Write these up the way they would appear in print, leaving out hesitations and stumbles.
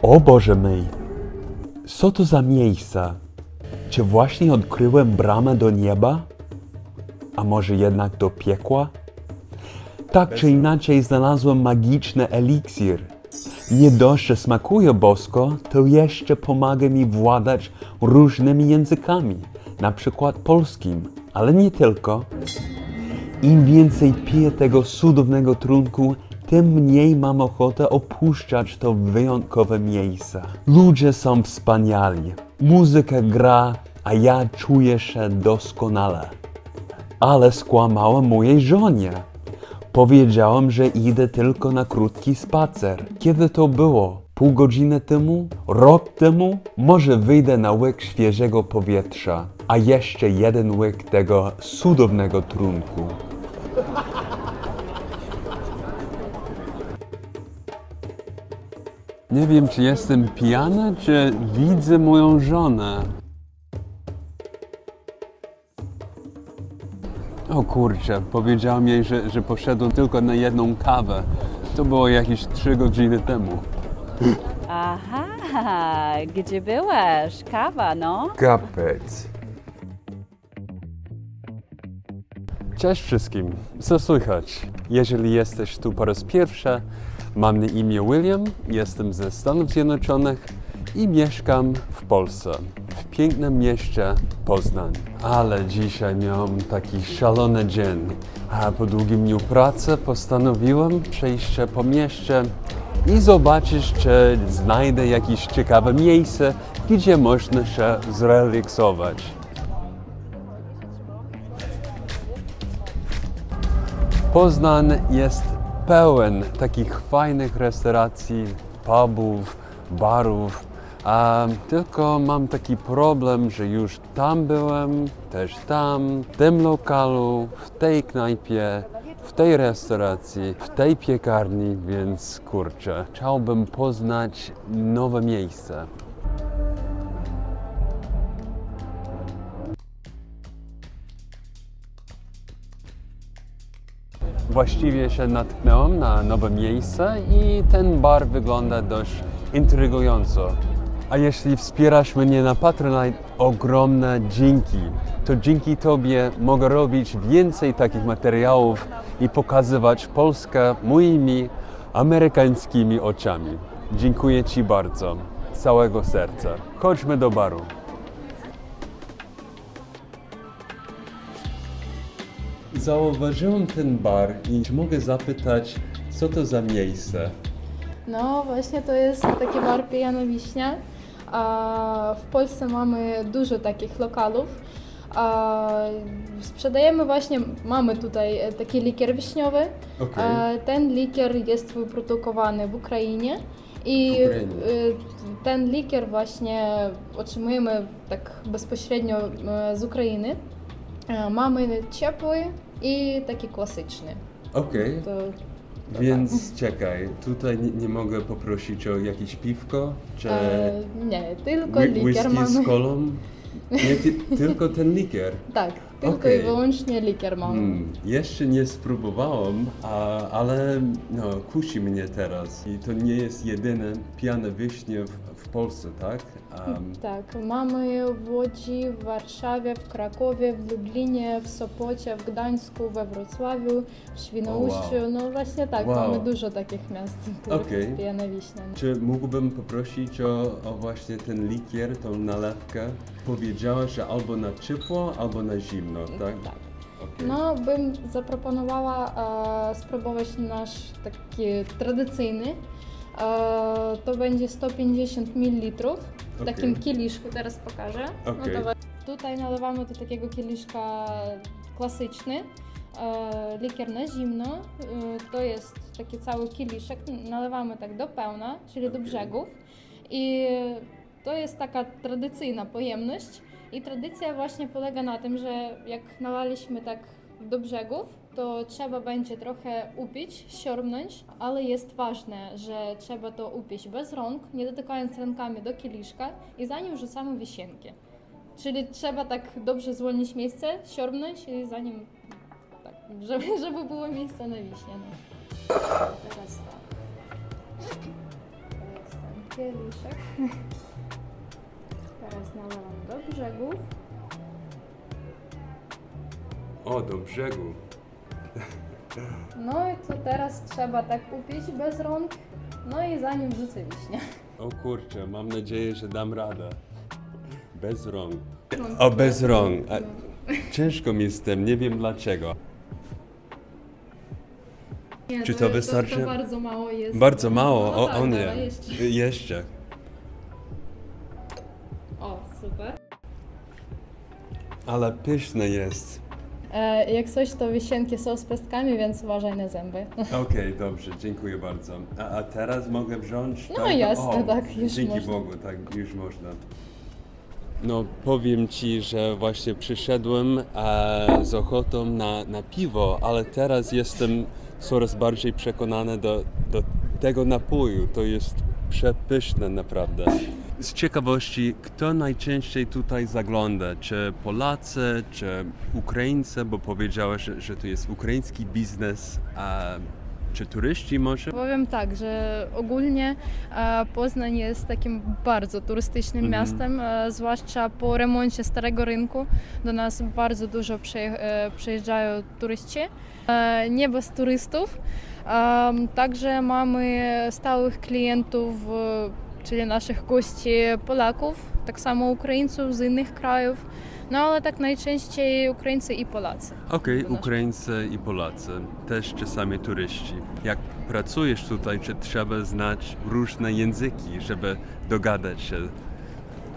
O Boże mój, co to za miejsce? Czy właśnie odkryłem bramę do nieba? A może jednak do piekła? Tak czy inaczej znalazłem magiczny eliksir. Nie dość, że smakuje bosko, to jeszcze pomaga mi władać różnymi językami, na przykład polskim, ale nie tylko. Im więcej piję tego cudownego trunku, tym mniej mam ochotę opuszczać to wyjątkowe miejsce. Ludzie są wspaniali, muzyka gra, a ja czuję się doskonale. Ale skłamałem mojej żonie. Powiedziałem, że idę tylko na krótki spacer. Kiedy to było? Pół godziny temu? Rok temu? Może wyjdę na łyk świeżego powietrza, a jeszcze jeden łyk tego cudownego trunku. Nie wiem, czy jestem pijany, czy widzę moją żonę. O kurczę, powiedziałem jej, że poszedłem tylko na jedną kawę. To było jakieś 3 godziny temu. Aha, gdzie byłeś? Kawa, no? Kapec. Cześć wszystkim, co słychać? Jeżeli jesteś tu po raz pierwszy, mam na imię William, jestem ze Stanów Zjednoczonych i mieszkam w Polsce, w pięknym mieście Poznań. Ale dzisiaj miałem taki szalony dzień. A po długim dniu pracy postanowiłem przejść się po mieście i zobaczyć, czy znajdę jakieś ciekawe miejsce, gdzie można się zrelaksować. Poznań jest pełen takich fajnych restauracji, pubów, barów, a tylko mam taki problem, że już tam byłem, też tam, w tym lokalu, w tej knajpie, w tej restauracji, w tej piekarni, więc kurczę, chciałbym poznać nowe miejsce. Właściwie się natknąłem na nowe miejsce i ten bar wygląda dość intrygująco. A jeśli wspierasz mnie na Patronite, ogromne dzięki. To dzięki Tobie mogę robić więcej takich materiałów i pokazywać Polskę moimi amerykańskimi oczami. Dziękuję Ci bardzo, z całego serca. Chodźmy do baru. Zauważyłem ten bar i czy mogę zapytać, co to za miejsce? No właśnie to jest taki bar Pijana Wiśnia. W Polsce mamy dużo takich lokalów. Sprzedajemy właśnie, mamy tutaj taki likier wiśniowy. Okay. Ten likier jest wyprodukowany w Ukrainie i ten likier właśnie otrzymujemy tak bezpośrednio z Ukrainy. Mamy ciepły i taki klasyczny. Okej. Więc czekaj, tutaj nie mogę poprosić o jakieś piwko? Czy nie, tylko likier whisky mamy. z kolą? Nie, tylko ten likier? Tak, tylko i wyłącznie likier mamy. Jeszcze nie spróbowałem, ale no, kusi mnie teraz. I to nie jest jedyne pijane wiśnie w Polsce, tak? Tak, mamy w Łodzi, w Warszawie, w Krakowie, w Lublinie, w Sopocie, w Gdańsku, we Wrocławiu, w Świnoujściu. No właśnie tak, mamy dużo takich miast, w których jest pijana wiśnia. Czy mógłbym poprosić o właśnie ten likier, tą nalewkę? Powiedziałaś, że albo na ciepło, albo na zimno, tak? Tak. Okay. No, bym zaproponowała spróbować nasz taki tradycyjny. To będzie 150 ml w takim kieliszku, teraz pokażę. Okay. No tutaj nalewamy do takiego kieliszka klasyczny, likier na zimno, to jest taki cały kieliszek, nalewamy tak do pełna, czyli do brzegów i to jest taka tradycyjna pojemność i tradycja właśnie polega na tym, że jak nalaliśmy tak do brzegów, to trzeba będzie trochę upić, siorbnąć, ale jest ważne, że trzeba to upić bez rąk, nie dotykając rękami do kieliszka i zanim wrzucamy wisienki. Czyli trzeba tak dobrze zwolnić miejsce, siorbnąć i zanim, tak, żeby było miejsce na wiśnie. No. Teraz tak. kieliszek. Teraz nalewam do brzegów. O, do brzegu. No i to teraz trzeba tak upić bez rąk. No i zanim wrzucę wiśnię. O kurczę, mam nadzieję, że dam radę. Bez rąk. O, bez rąk. Ciężko mi z tym, nie wiem dlaczego. Nie, Czy to wystarczy? To bardzo mało jest. Bardzo mało? No O, tak, o nie. dawaj jeszcze. Jeszcze. O, super. Ale pyszne jest. Jak coś, to wisienki są z pestkami, więc uważaj na zęby. Okej, dobrze, dziękuję bardzo. A teraz mogę wziąć? No jasne, tak, już dzięki można. Bogu, tak, już można. No, powiem Ci, że właśnie przyszedłem z ochotą na piwo, ale teraz jestem coraz bardziej przekonany do tego napoju. To jest przepyszne naprawdę. Z ciekawości, kto najczęściej tutaj zagląda? Czy Polacy, czy Ukraińcy, bo powiedziałeś, że to jest ukraiński biznes, czy turyści może? Powiem tak, że ogólnie Poznań jest takim bardzo turystycznym miastem, zwłaszcza po remoncie Starego Rynku. Do nas bardzo dużo przyjeżdżają turyści, nie bez turystów. Także mamy stałych klientów, czyli naszych gości Polaków, tak samo Ukraińców z innych krajów, no ale tak najczęściej Ukraińcy i Polacy. Okej, Ukraińcy i Polacy, też czasami turyści. Jak pracujesz tutaj, czy trzeba znać różne języki, żeby dogadać się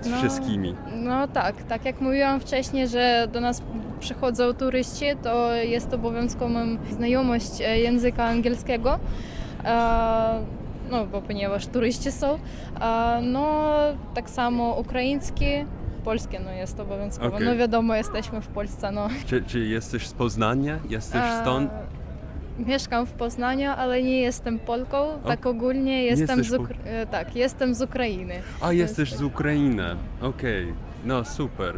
z wszystkimi? No tak jak mówiłam wcześniej, że do nas przychodzą turyści, to jest obowiązkową znajomość języka angielskiego. No, bo ponieważ turyści są, no tak samo ukraiński, polski no jest obowiązkowo, no wiadomo, jesteśmy w Polsce, no. Czy jesteś z Poznania? Jesteś stąd? Mieszkam w Poznaniu, ale nie jestem Polką, tak ogólnie jestem jestem z Ukrainy. A, jesteś z Ukrainy, okej, no super.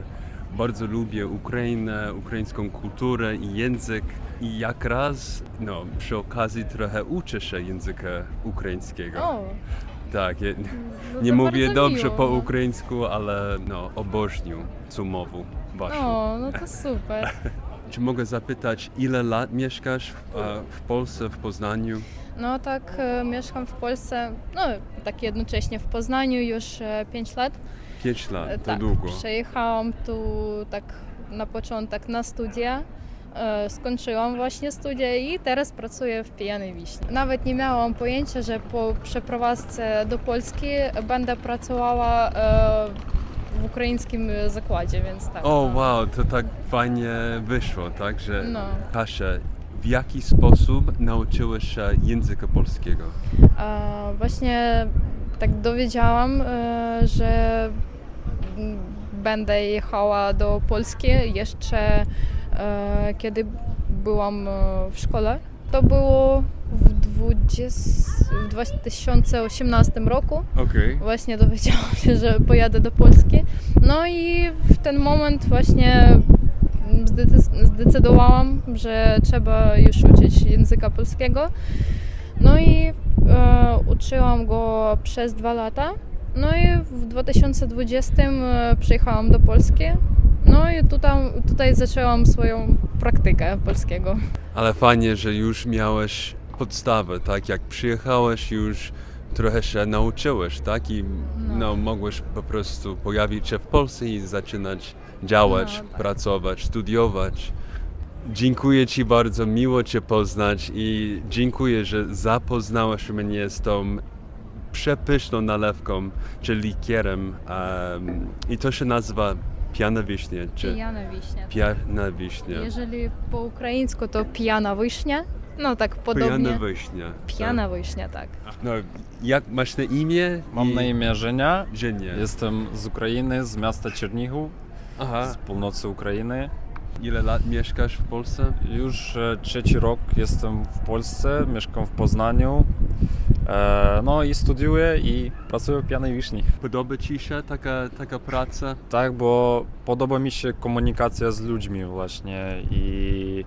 Bardzo lubię Ukrainę, ukraińską kulturę i język. I jak raz, no, przy okazji trochę uczę się języka ukraińskiego. O. Tak, No nie to mówię bardzo dobrze miło, po no. ukraińsku, ale no, obożnię tą mowę waszą. O, no to super. Czy mogę zapytać, ile lat mieszkasz w Polsce, w Poznaniu? No tak, mieszkam w Polsce, no tak jednocześnie w Poznaniu już 5 lat. 5 lat, to Tak, długo. przyjechałam tu tak na początek na studia, skończyłam właśnie studia i teraz pracuję w Pijanej Wiśni. Nawet nie miałam pojęcia, że po przeprowadzce do Polski będę pracowała w ukraińskim zakładzie, więc tak. O wow, to tak fajnie wyszło, tak? Że No. Kasia, w jaki sposób nauczyłeś się języka polskiego? Właśnie tak dowiedziałam, że będę jechała do Polski jeszcze kiedy byłam w szkole. To było w 2018 roku. Okej. Właśnie dowiedziałam się, że pojadę do Polski. No i w ten moment właśnie zdecydowałam, że trzeba już uczyć języka polskiego. No i uczyłam go przez 2 lata. No i w 2020 przyjechałam do Polski. No i tutaj zaczęłam swoją praktykę polskiego. Ale fajnie, że już miałeś podstawę, tak? Jak przyjechałeś, już trochę się nauczyłeś, tak? I no, mogłeś po prostu pojawić się w Polsce i zaczynać działać, tak. pracować, studiować. Dziękuję Ci bardzo, miło Cię poznać i dziękuję, że zapoznałeś mnie z tą przepyszną nalewką, czy likierem. I to się nazywa Pijana wiśnia, czy Pijana wiśnia. Pijana wiśnia. Jeżeli po ukraińsku to pijana wiśnia, no tak podobnie. Pijana wiśnia. Pijana wiśnia, tak. No, jak masz na imię? Mam na imię Żenia. Żenia. Jestem z Ukrainy, z miasta Czernichów, Aha. z północy Ukrainy. Ile lat mieszkasz w Polsce? Już 3 rok jestem w Polsce, mieszkam w Poznaniu. No i studiuję i pracuję w Pijanej Wiśni. Podoba Ci się taka praca? Tak, bo podoba mi się komunikacja z ludźmi właśnie i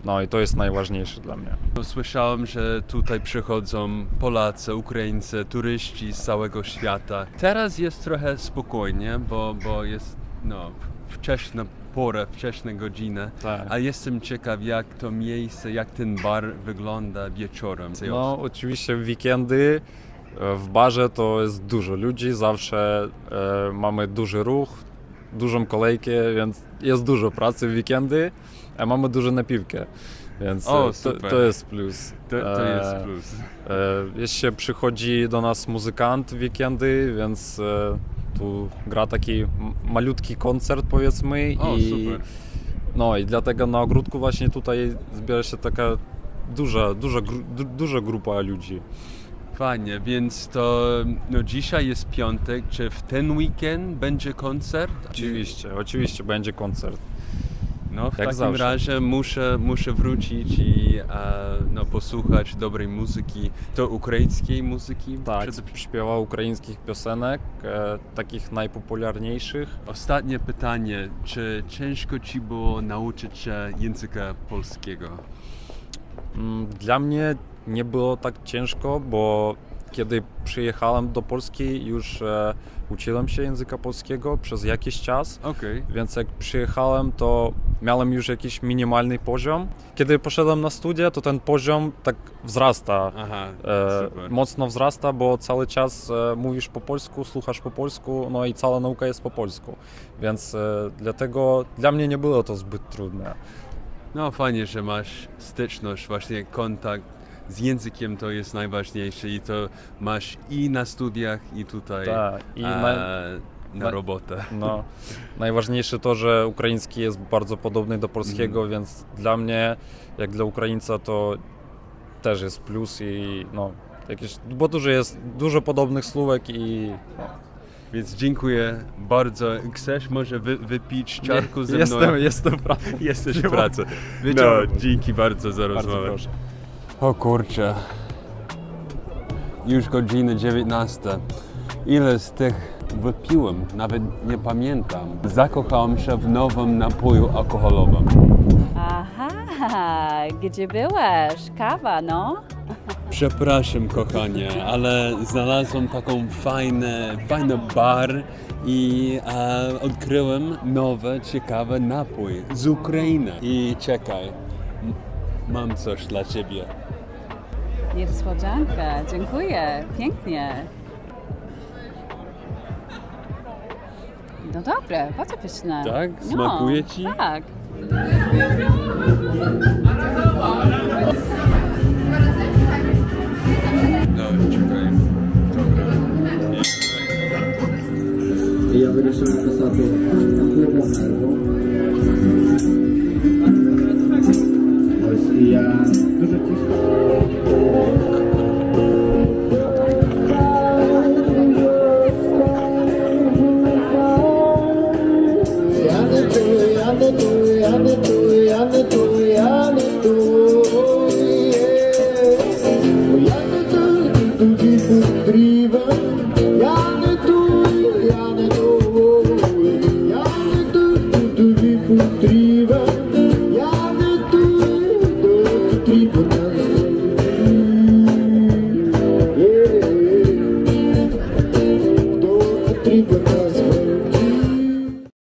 No i to jest najważniejsze dla mnie. Słyszałem, że tutaj przychodzą Polacy, Ukraińcy, turyści z całego świata. Teraz jest trochę spokojnie, bo jest wcześna pora, wczesne godziny. Tak. A jestem ciekaw, jak to miejsce, jak ten bar wygląda wieczorem. No oczywiście w weekendy w barze to jest dużo ludzi, zawsze mamy duży ruch, dużą kolejkę, więc jest dużo pracy w weekendy, a mamy dużo napiwkę, więc to jest plus. To jest plus. Jeszcze przychodzi do nas muzykant w weekendy, więc tu gra taki malutki koncert, powiedzmy. Super. No i dlatego na ogródku właśnie tutaj zbiera się taka duża grupa ludzi. Fajnie, więc to dzisiaj jest piątek, czy w ten weekend będzie koncert? Oczywiście będzie koncert. No w Jak takim zawsze. razie muszę wrócić i posłuchać dobrej muzyki, to ukraińskiej muzyki. Tak, śpiewa ukraińskich piosenek, takich najpopularniejszych. Ostatnie pytanie, czy ciężko Ci było nauczyć się języka polskiego? Dla mnie nie było tak ciężko, bo kiedy przyjechałem do Polski, już uczyłem się języka polskiego przez jakiś czas, więc jak przyjechałem, to miałem już jakiś minimalny poziom. Kiedy poszedłem na studia, to ten poziom tak wzrasta, mocno wzrasta, bo cały czas mówisz po polsku, słuchasz po polsku, no i cała nauka jest po polsku, więc dlatego dla mnie nie było to zbyt trudne. No fajnie, że masz styczność, właśnie kontakt z językiem, to jest najważniejsze i to masz i na studiach, i tutaj na robotę. No, najważniejsze to, że ukraiński jest bardzo podobny do polskiego, więc dla mnie, jak dla Ukraińca, to też jest plus i bo jest dużo podobnych słówek i Więc dziękuję bardzo. Chcesz może wypić czarku ze mną? Jestem w pracy. Jesteś w pracy. Dzięki bardzo za rozmowę. Proszę. O kurczę. Już godzina 19. Ile z tych wypiłem? Nawet nie pamiętam. Zakochałem się w nowym napoju alkoholowym. Aha, gdzie byłeś? Kawa, no? Przepraszam, kochanie, ale znalazłem taką fajny bar i odkryłem nowy, ciekawy napój z Ukrainy. I czekaj, mam coś dla Ciebie. Niespodzianka, dziękuję, pięknie. No dobre, bardzo pyszne. Tak? Smakuje Ci? Tak. No, czekaj. Dobra. Я вирішив написати